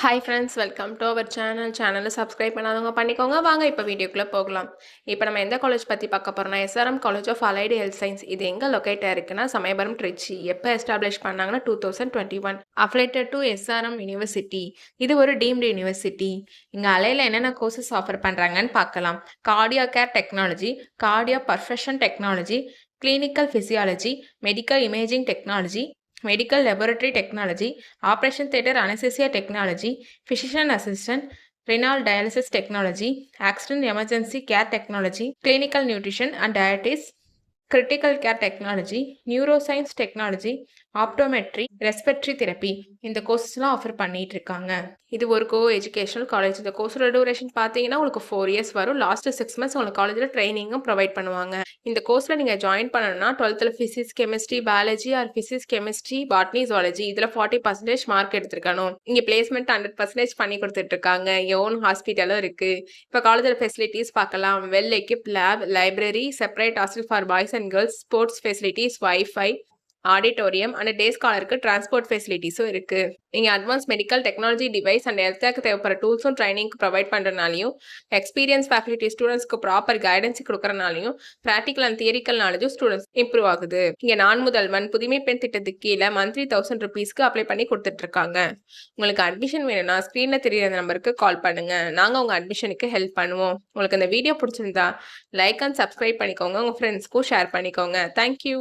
Hi friends, welcome to our சேனலை subscribe பண்ணாதவங்க பண்ணிக்கோங்க. வாங்க இப்போ வீடியோக்குள்ளே போகலாம். இப்போ நம்ம எந்த காலேஜ் பற்றி பார்க்க போகிறோம்னா, SRM college of allied health science. இது எங்கே லொக்கேட் ஆயிருக்குன்னா சமயபுரம், திருச்சி. எப்போ எஸ்டாப்ளிஷ் பண்ணாங்கன்னா 2021. Affiliated to SRM university. இது ஒரு டீம்டு யூனிவர்சிட்டி. இங்கே அலையில் என்னென்ன கோர்சஸ் ஆஃபர் பண்ணுறாங்கன்னு பார்க்கலாம். Cardio care technology, cardio perfection technology, clinical physiology, medical imaging technology, medical laboratory technology, operation theater anesthesia technology, physician assistant, renal dialysis technology, accident emergency care technology, clinical nutrition and dietetics, critical care technology, neuroscience technology, optometry, respiratory therapy. இந்த கோர்சஸ்லாம் offer பண்ணிட்டு இருக்காங்க. இது ஒரு educational college. இந்த கோர்ஸோட duration பார்த்தீங்கன்னா உங்களுக்கு 4 years வரும். Last 6 months உங்களுக்கு காலேஜில் ட்ரைனிங்கும் ப்ரொவைட் பண்ணுவாங்க. இந்த கோர்ஸில் நீங்கள் ஜாயின் பண்ணணும்னா 12th physics, chemistry, biology R physics, chemistry, botany, zoology இதில் 40% மார்க் எடுத்துருக்கணும். இங்கே பிளேஸ்மெண்ட் 100% பண்ணி கொடுத்துட்டு இருக்காங்க. ஓன் ஹாஸ்பிட்டலும் இருக்கு. இப்போ காலேஜில் ஃபெசிலிட்டிஸ் பார்க்கலாம். Well equip lab, library, separate hostel for boys and girls, sports facilities, wifi, auditorium and day ஸ்காலருக்கு டிரான்ஸ்போர்ட் ஃபெசிலிட்டிஸும் இருக்கு. நீங்கள் advance medical technology device and health தேவைப்படுற டூல்ஸும் ட்ரைனிங்க்கு ப்ரொவைட் பண்ணுறனாலையும், எக்ஸ்பீரியன்ஸ் ஃபேக்கல்ட்டி ஸ்டூடெண்ட்ஸ்க்கு ப்ராப்பர் கைடன்ஸ் கொடுக்குறனாலையும், ப்ராக்டிக்கல் அண்ட் தியரிக்கல் நாலேஜும் ஸ்டூடெண்ட்ஸ் இம்ப்ரூவ் ஆகுது. இங்கே நான் முதல்வன் புதுமை பெண் திட்டத்துக்கு கீழே மந்த்லி 1000 ருபீஸ்க்கு அப்ளை பண்ணி கொடுத்துட்டு இருக்காங்க. உங்களுக்கு அட்மிஷன் வேணும்னா ஸ்க்ரீனில் தெரியிற நம்பருக்கு கால் பண்ணுங்க. நாங்கள் உங்கள் அட்மிஷனுக்கு ஹெல்ப் பண்ணுவோம். உங்களுக்கு இந்த வீடியோ பிடிச்சிருந்தா லைக் அண்ட் சப்ஸ்கிரைப் பண்ணிக்கோங்க. உங்கள் ஃப்ரெண்ட்ஸ்க்கும் ஷேர் பண்ணிக்கோங்க. தேங்க்யூ.